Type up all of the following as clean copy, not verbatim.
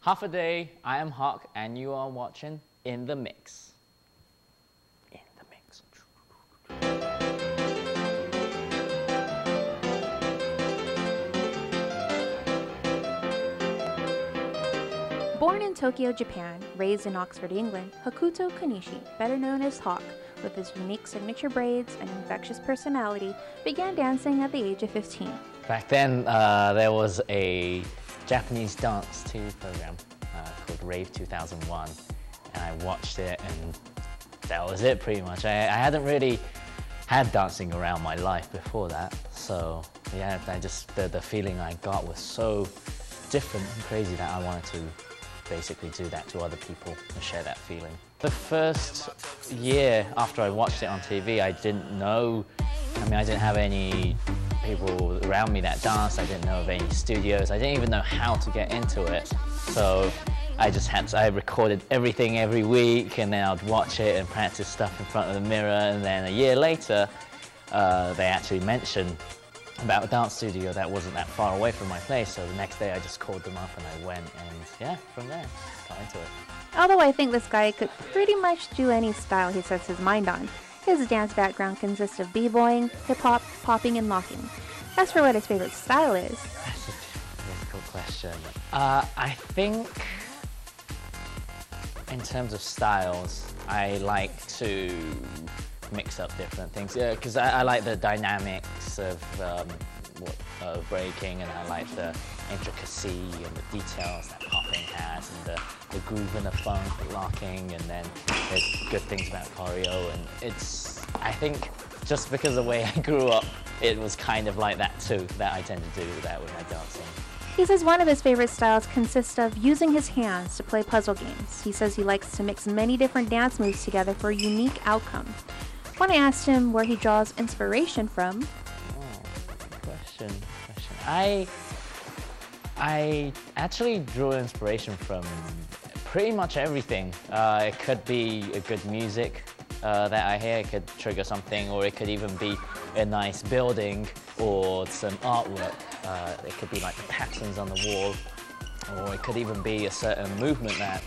Half a day, I am Hawk, and you are watching In the Mix. In the Mix. Born in Tokyo, Japan, raised in Oxford, England, Hokuto Konishi, better known as Hawk, with his unique signature braids and infectious personality, began dancing at the age of 15. Back then, there was a Japanese dance TV program called Rave 2001, and I watched it, and that was it pretty much. I hadn't really had dancing around my life before that, so yeah, the feeling I got was so different and crazy that I wanted to basically do that to other people and share that feeling. The first year after I watched it on TV, I didn't know, I didn't have any people around me that danced, I didn't know of any studios, I didn't even know how to get into it. So I recorded everything every week, and then I'd watch it and practice stuff in front of the mirror, and then a year later, they actually mentioned about a dance studio that wasn't that far away from my place, so the next day I just called them up and I went, and yeah, from there, got into it. Although I think this guy could pretty much do any style he sets his mind on. His dance background consists of b-boying, hip-hop, popping, and locking. As for what his favorite style is... That's a difficult question. I think, in terms of styles, I like to mix up different things, because I like the dynamics of breaking, and I like the intricacy and the details that popping has, and the groove and the funk, the locking, and then there's good things about choreo, and I think just because of the way I grew up, it was kind of like that too, that I tend to do that with my dancing. He says one of his favorite styles consists of using his hands to play puzzle games. He says he likes to mix many different dance moves together for a unique outcome. When I asked him where he draws inspiration from... Question. I actually draw inspiration from pretty much everything. It could be a good music that I hear, it could trigger something, or it could even be a nice building or some artwork. It could be like the patterns on the wall, or it could even be a certain movement that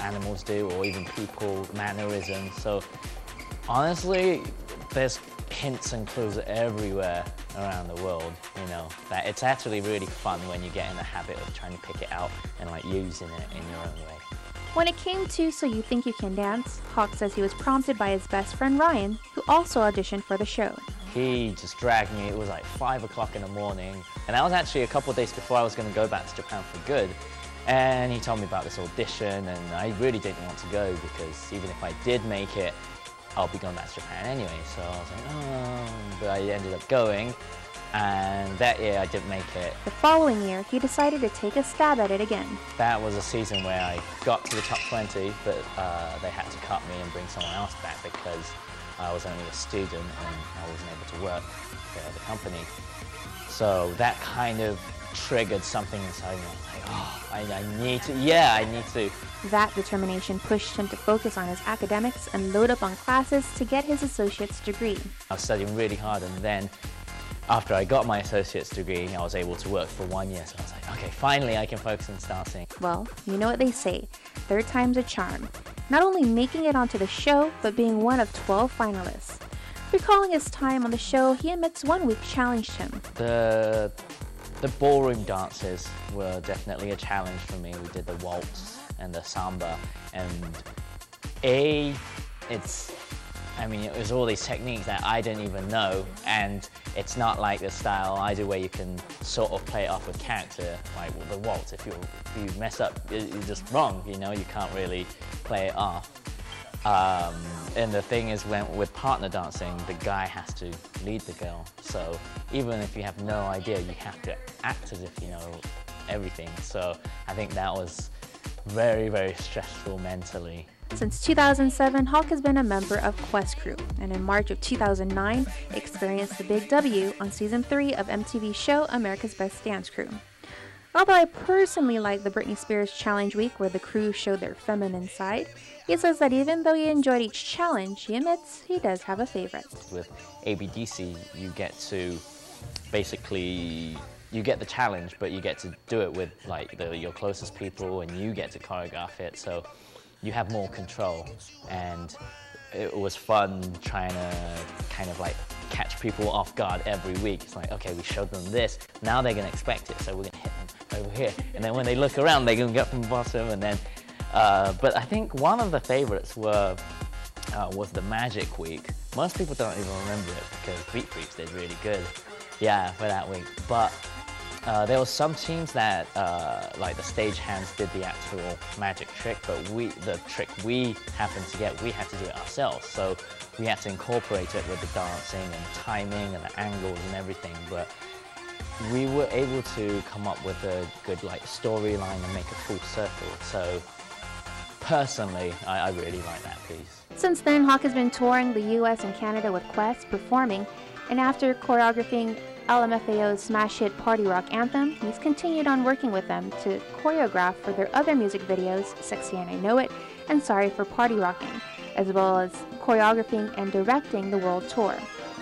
animals do, or even people, mannerisms. So honestly, there's hints and clues everywhere around the world, that it's actually really fun when you get in the habit of trying to pick it out and like using it in your own way. When it came to So You Think You Can Dance, Hawk says he was prompted by his best friend Ryan, who also auditioned for the show. He just dragged me, it was like 5 o'clock in the morning, and that was actually a couple of days before I was going to go back to Japan for good. And he told me about this audition, and I really didn't want to go because even if I did make it, I'll be going back to Japan anyway. So I was like, oh, but I ended up going, and that year I didn't make it. The following year, he decided to take a stab at it again. That was a season where I got to the top 20, but they had to cut me and bring someone else back because I was only a student and I wasn't able to work for the company. So that kind of triggered something inside me. I was like, oh, I need to. That determination pushed him to focus on his academics and load up on classes to get his associate's degree. I was studying really hard, and then after I got my associate's degree, I was able to work for 1 year. So I was like, okay, finally I can focus on dancing. Well, you know what they say, third time's a charm. Not only making it onto the show, but being one of 12 finalists. Recalling his time on the show, he admits one week challenged him. The ballroom dances were definitely a challenge for me. We did the waltz and the samba, and it was all these techniques that I didn't even know, and it's not like the style I do where you can sort of play it off with character, like the waltz. If you mess up, you're just wrong, you can't really play it off. And the thing is, with partner dancing, the guy has to lead the girl, so even if you have no idea, you have to act as if you know everything. So I think that was very, very stressful mentally. Since 2007, Hawk has been a member of Quest Crew, and in March of 2009, experienced the Big W on Season 3 of MTV's show America's Best Dance Crew. Although I personally like the Britney Spears Challenge Week where the crew showed their feminine side, he says that even though he enjoyed each challenge, he admits he does have a favorite. With ABDC, you get to basically you get the challenge, but you get to do it with like your closest people, and you get to choreograph it, so you have more control. And it was fun trying to kind of like catch people off guard every week. It's like, okay, we showed them this, now they're gonna expect it, so we're gonna hit them over here. And then when they look around, they're gonna get from the bottom, and then, but I think one of the favorites was the Magic Week. Most people don't even remember it because Beat Freaks did really good, yeah, for that week. But there were some teams that, like the stagehands, did the actual magic trick, but the trick we happened to get, we had to do it ourselves. So we had to incorporate it with the dancing and timing and the angles and everything. But we were able to come up with a good like storyline and make a full circle. So personally, I really like that piece. Since then, Hawk has been touring the US and Canada with Quest, performing, and after choreographing LMFAO's smash hit Party Rock Anthem, he's continued on working with them to choreograph for their other music videos, Sexy and I Know It, and Sorry for Party Rocking, as well as choreographing and directing the world tour.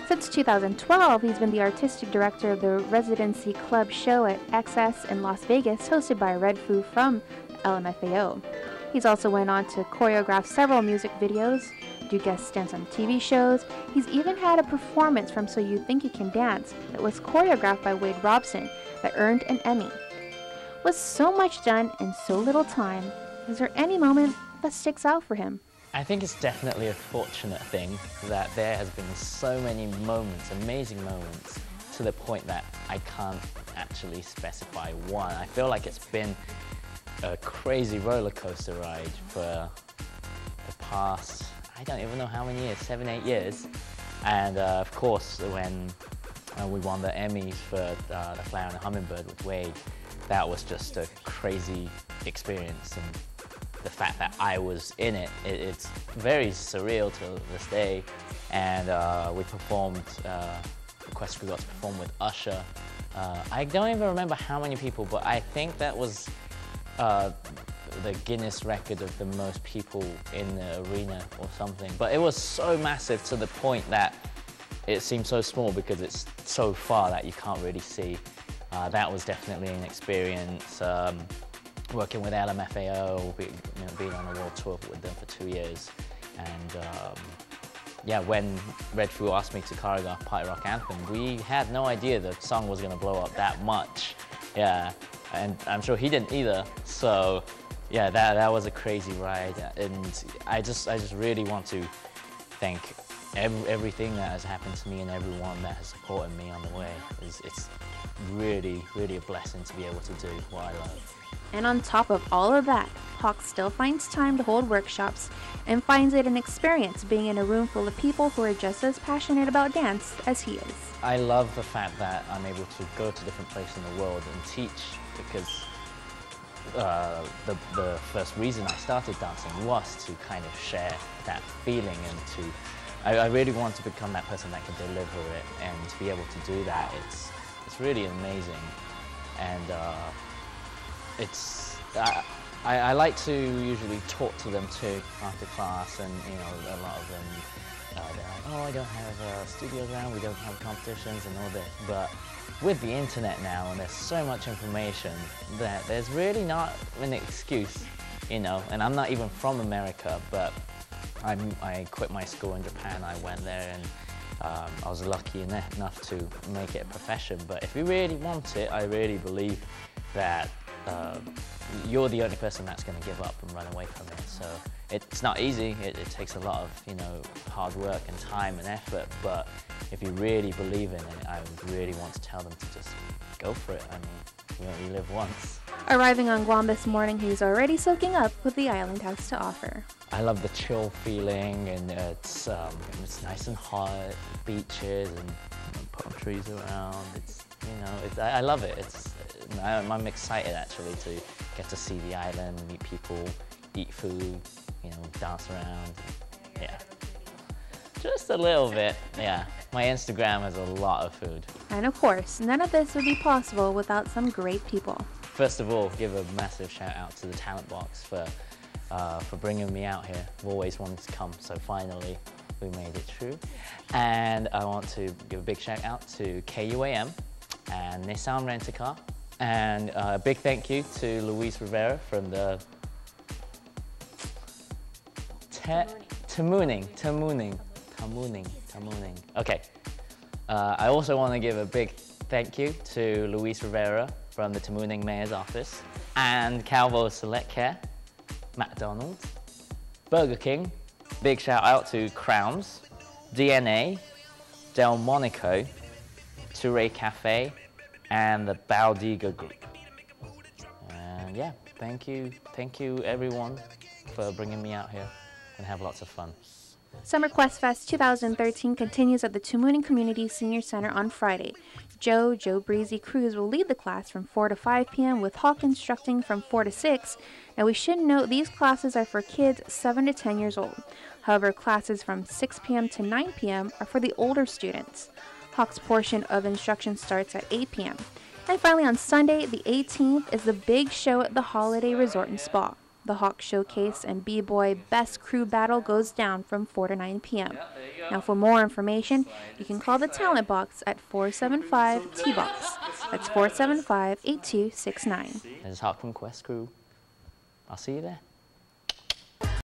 Since 2012, he's been the artistic director of the Residency Club show at XS in Las Vegas, hosted by Red Foo from LMFAO. He's also went on to choreograph several music videos, do guest stunts on TV shows. He's even had a performance from So You Think You Can Dance that was choreographed by Wade Robson that earned an Emmy. With so much done in so little time, is there any moment that sticks out for him? I think it's definitely a fortunate thing that there has been so many moments, amazing moments, to the point that I can't actually specify one. I feel like it's been a crazy roller coaster ride for the past, I don't even know how many years, 7, 8 years. And of course, when we won the Emmys for The Flower and the Hummingbird with Wade, that was just a crazy experience. And the fact that I was in it, it's very surreal to this day. And we performed, Quest Crew got to perform with Usher. I don't even remember how many people, but I think that was the Guinness record of the most people in the arena or something. But it was so massive to the point that it seems so small because it's so far that you can't really see. That was definitely an experience. Working with LMFAO, being on a world tour with them for 2 years. And yeah, when Red Foo asked me to choreograph Party Rock Anthem, we had no idea the song was going to blow up that much. Yeah, and I'm sure he didn't either. So yeah, that was a crazy ride. And I just really want to thank everything that has happened to me and everyone that has supported me on the way. It's really, really a blessing to be able to do what I love. And on top of all of that, Hawk still finds time to hold workshops and finds it an experience being in a room full of people who are just as passionate about dance as he is. I love the fact that I'm able to go to different places in the world and teach, because the first reason I started dancing was to kind of share that feeling, and I really want to become that person that can deliver it, and to be able to do that, it's really amazing. And I like to usually talk to them too after class, and a lot of them they're like, oh, I don't have studios around, we don't have competitions and all this. But with the internet now, and there's so much information, that there's really not an excuse, and I'm not even from America, but I quit my school in Japan. I went there, and I was lucky enough to make it a profession. But if you really want it, I really believe that you're the only person that's going to give up and run away from it. So it's not easy. It takes a lot of hard work and time and effort. But if you really believe in it, I would really want to tell them to just go for it. I mean, you only live once. Arriving on Guam this morning, he's already soaking up what the island has to offer. I love the chill feeling, and it's nice and hot, beaches and palm trees around. I love it. I'm excited actually to get to see the island, meet people, eat food, dance around. Yeah, just a little bit. Yeah, my Instagram has a lot of food. And of course, none of this would be possible without some great people. First of all, give a massive shout out to the Talent Box for bringing me out here. I've always wanted to come, so finally we made it true. And I want to give a big shout out to KUAM and Nissan Rent-A-Car. And a big thank you to Luis Rivera from the Tamooning. Okay. I also want to give a big thank you to Luis Rivera from the Tamooning Mayor's Office, and Calvo Select Care, McDonald's, Burger King. Big shout out to Crowns, DNA, Del Monaco, Touré Cafe, and the Baldiga Group. And yeah, thank you everyone for bringing me out here and have lots of fun. Summer Quest Fest 2013 continues at the Tamooning Community Senior Center on Friday. Joe Breezy Cruz will lead the class from 4 to 5 p.m. with Hawk instructing from 4 to 6. Now we should note these classes are for kids 7 to 10 years old. However, classes from 6 p.m. to 9 p.m. are for the older students. Hawk's portion of instruction starts at 8 p.m. And finally on Sunday, the 18th, is the big show at the Holiday Resort and Spa. The Hawk Showcase and B-Boy Best Crew Battle goes down from 4 to 9 p.m. Now for more information, you can call the Talent Box at 475-T-Box. That's 475-8269. This is Hawk from Quest Crew. I'll see you there.